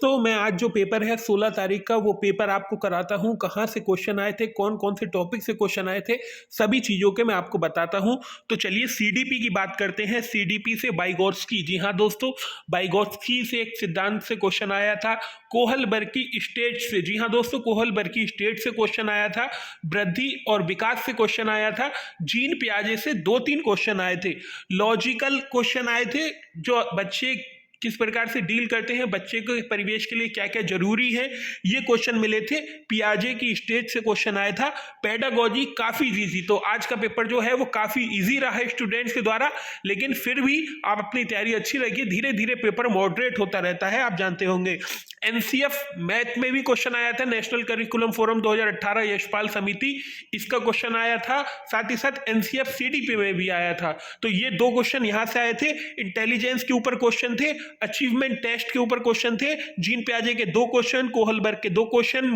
दोस्तों मैं आज जो पेपर है 16 तारीख का वो पेपर आपको कराता हूँ। कहाँ से क्वेश्चन आए थे, कौन कौन से टॉपिक से क्वेश्चन आए थे, सभी चीज़ों के मैं आपको बताता हूँ। तो चलिए सीडीपी की बात करते हैं। सीडीपी से वाइगोत्स्की, जी हाँ दोस्तों, वाइगोत्स्की से एक सिद्धांत से क्वेश्चन आया था। कोहलबर्गी स्टेट से, जी हाँ दोस्तों, कोहलबर्गी स्टेट से क्वेश्चन आया था। वृद्धि और विकास से क्वेश्चन आया था। जीन पियाजे से 2-3 क्वेश्चन आए थे। लॉजिकल क्वेश्चन आए थे, जो बच्चे किस प्रकार से डील करते हैं, बच्चे के परिवेश के लिए क्या क्या जरूरी है, ये क्वेश्चन मिले थे। पियाजे की स्टेज से क्वेश्चन आया था। पेडागोजी काफी इजी, तो आज का पेपर जो है वो काफी इजी रहा है स्टूडेंट्स के द्वारा, लेकिन फिर भी आप अपनी तैयारी अच्छी रखिए। धीरे धीरे पेपर मॉडरेट होता रहता है, आप जानते होंगे। एनसीएफ मैथ में भी क्वेश्चन आया था। नेशनल करिकुलम फोरम 2018 यशपाल समिति, इसका क्वेश्चन आया था। साथ ही साथ एनसीएफ सीडीपी में भी आया था। तो ये 2 क्वेश्चन यहां से आए थे। इंटेलिजेंस के ऊपर क्वेश्चन थे, अचीवमेंट टेस्ट के ऊपर क्वेश्चन थे। जीन पियाजे के 2 क्वेश्चन, कोहलबर्ग के 2 क्वेश्चन,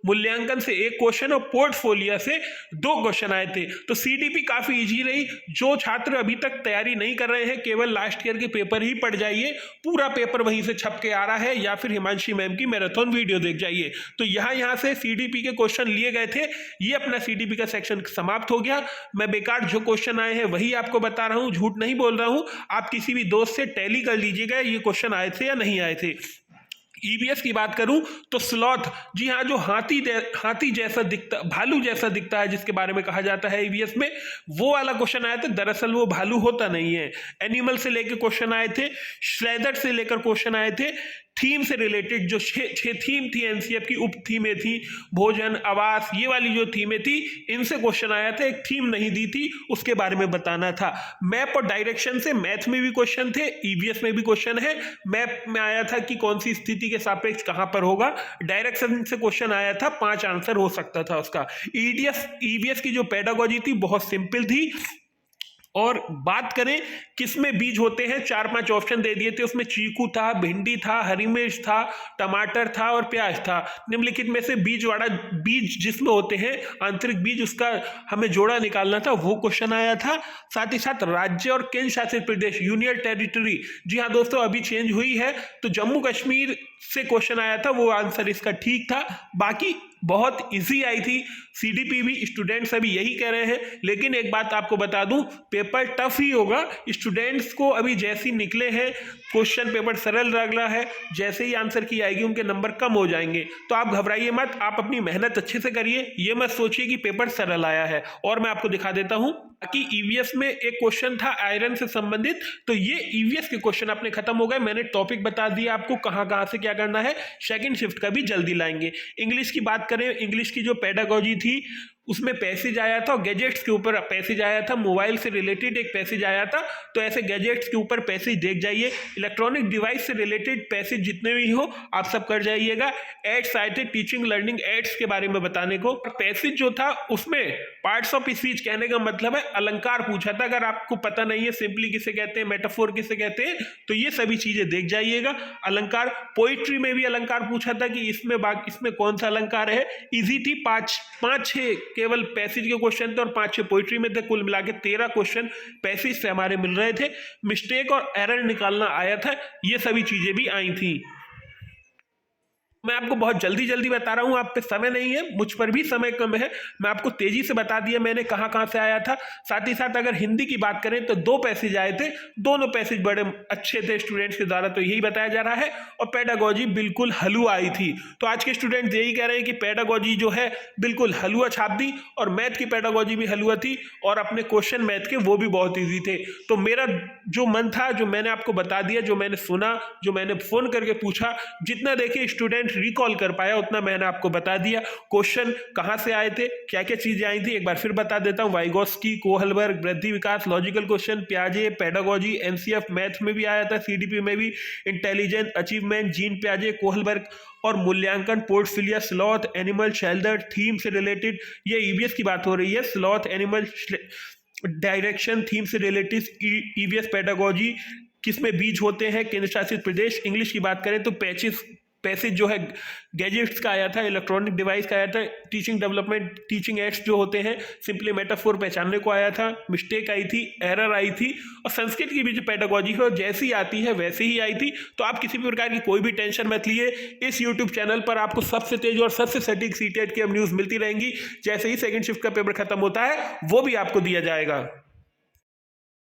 मूल्यांकन से 1 क्वेश्चन और पोर्टफोलियो से 2 क्वेश्चन आए थे। तो सीडीपी काफी इजी रही। जो छात्र अभी तक तैयारी नहीं कर रहे हैं, केवल लास्ट ईयर के पेपर ही पढ़ जाइए। पूरा पेपर वहीं से छप के आ रहा है, या फिर हिमांशी मैम की मैराथन वीडियो देख जाइए। तो यहां से सीडीपी के क्वेश्चन लिए गए थे। ये अपना सीडीपी का सेक्शन समाप्त हो गया। मैं बेकार जो क्वेश्चन आए हैं वही आपको बता रहा हूं, झूठ नहीं बोल रहा हूं। आप किसी भी दोस्त से टैली कर लीजिएगा ये क्वेश्चन आए थे या नहीं आए थे। ईवीएस की बात करूं तो स्लॉथ, जी हाँ, जो हाथी जैसा दिखता, भालू जैसा दिखता है, जिसके बारे में कहा जाता है ईवीएस में, वो वाला क्वेश्चन आया था। दरअसल वो भालू होता नहीं है। एनिमल से लेकर क्वेश्चन आए थे, श्रेदर से लेकर क्वेश्चन आए थे। थीम से रिलेटेड जो 6 थीम थी एनसीएफ की, उप थीमें थी, भोजन, आवास, ये वाली जो थीमें थी, इनसे क्वेश्चन आया था। एक थीम नहीं दी थी, उसके बारे में बताना था। मैप और डायरेक्शन से मैथ में भी क्वेश्चन थे, ईवीएस में भी क्वेश्चन है। मैप में आया था कि कौन सी स्थिति के सापेक्ष कहां पर होगा। डायरेक्शन से क्वेश्चन आया था, 5 आंसर हो सकता था उसका। ईवीएस की जो पेडागोजी थी बहुत सिंपल थी। और बात करें किसमें बीज होते हैं, 4-5 ऑप्शन दे दिए थे उसमें। चीकू था, भिंडी था, हरी मिर्च था, टमाटर था और प्याज था। निम्नलिखित में से बीज जिसमें होते हैं, आंतरिक बीज, उसका हमें जोड़ा निकालना था, वो क्वेश्चन आया था। साथ ही साथ राज्य और केंद्र शासित प्रदेश, यूनियन टेरिटरी, जी हाँ दोस्तों, अभी चेंज हुई है, तो जम्मू कश्मीर से क्वेश्चन आया था, वो आंसर इसका ठीक था। बाकी बहुत इजी आई थी। सीडीपी भी स्टूडेंट्स अभी यही कह रहे हैं, लेकिन एक बात आपको बता दूं, पेपर टफ ही होगा। स्टूडेंट्स को अभी जैसे ही निकले हैं क्वेश्चन पेपर सरल लग रहा है, जैसे ही आंसर की आएगी उनके नंबर कम हो जाएंगे। तो आप घबराइए मत, आप अपनी मेहनत अच्छे से करिए, ये मत सोचिए कि पेपर सरल आया है। और मैं आपको दिखा देता हूं कि ईवीएस में एक क्वेश्चन था आयरन से संबंधित, तो ये ईवीएस के क्वेश्चन अपने खत्म हो गए। मैंने टॉपिक बता दिया आपको कहां से क्या करना है। सेकंड शिफ्ट का भी जल्दी लाएंगे। इंग्लिश की बात करें, इंग्लिश की जो पेडागोजी थी उसमें पैसेज आया था, गैजेट्स के ऊपर पैसेज आया था, मोबाइल से रिलेटेड एक पैसेज आया था। तो ऐसे गैजेट्स के ऊपर पैसेज देख जाइए। इलेक्ट्रॉनिक डिवाइस से रिलेटेड पैसेज जितने भी हो आप सब कर जाइएगा। एड्स आए थे, टीचिंग लर्निंग एड्स के बारे में बताने को। पैसेज जो था उसमें पार्ट्स ऑफ स्पीच, कहने का मतलब है अलंकार पूछा था। अगर आपको पता नहीं है सिंपली किसे कहते हैं, मेटाफोर किसे कहते हैं, तो ये सभी चीजें देख जाइएगा। अलंकार, पोइट्री में भी अलंकार पूछा था कि इसमें कौन सा अलंकार है। इजी थी, 5-6 केवल पैसेज के क्वेश्चन थे और 5-6 पोइट्री में थे। कुल मिला के 13 क्वेश्चन पैसेज से हमारे मिल रहे थे। मिस्टेक और एरर निकालना आया था, ये सभी चीजें भी आई थी। मैं आपको बहुत जल्दी बता रहा हूं, आप पे समय नहीं है, मुझ पर भी समय कम है। मैं आपको तेजी से बता दिया मैंने कहां से आया था। साथ ही साथ अगर हिंदी की बात करें तो 2 पैसेज आए थे, दोनों पैसेज बड़े अच्छे थे स्टूडेंट्स के द्वारा, तो यही बताया जा रहा है। और पेडागोजी बिल्कुल हलवा आई थी। तो आज के स्टूडेंट्स यही कह रहे हैं कि पेडागोजी जो है बिल्कुल हलवा छाप दी, और मैथ की पेडागोजी भी हलवा थी, और अपने क्वेश्चन मैथ के वो भी बहुत ईजी थे। तो मेरा जो मन था, जो मैंने आपको बता दिया, जो मैंने सुना, जो मैंने फोन करके पूछा, जितना देखिए स्टूडेंट रिकॉल कर पाया उतना मैंने आपको बता दिया। क्वेश्चन कहां से आए थे, क्या क्या चीजें आई थी, एक बार फिर बता देता हूं। वाइगोत्स्की, कोहलबर्ग, वृद्धि विकास, लॉजिकल क्वेश्चन, पियाजे, पेडागोजी, एनसीएफ मैथ में भी आया था, सीडीपी में भी, इंटेलिजेंस, अचीवमेंट, जीन पियाजे, कोहलबर्ग, और मूल्यांकन, portfolio, sloth, animal, shelter, theme से रिलेटेड, ये ईवीएस की बात हो रही है। स्लॉथ, एनिमल, डायरेक्शन, थीम से रिलेटेड ईवीएस पेडागोजी, किसमें बीज होते हैं, केंद्र शासित प्रदेश। इंग्लिश की बात करें तो पैचेस पैसेज जो है गैजेट्स का आया था, इलेक्ट्रॉनिक डिवाइस का आया था, टीचिंग डेवलपमेंट, टीचिंग एड्स जो होते हैं, सिंपली मेटाफोर पहचानने को आया था, मिस्टेक आई थी, एरर आई थी, और संस्कृत की भी जो पेडागॉजी है जैसी आती है वैसे ही आई थी। तो आप किसी भी प्रकार की कोई भी टेंशन मत लिए, इस यूट्यूब चैनल पर आपको सबसे तेज और सबसे सटीक सीटेट की अब न्यूज़ मिलती रहेंगी। जैसे ही सेकंड शिफ्ट का पेपर खत्म होता है वो भी आपको दिया जाएगा।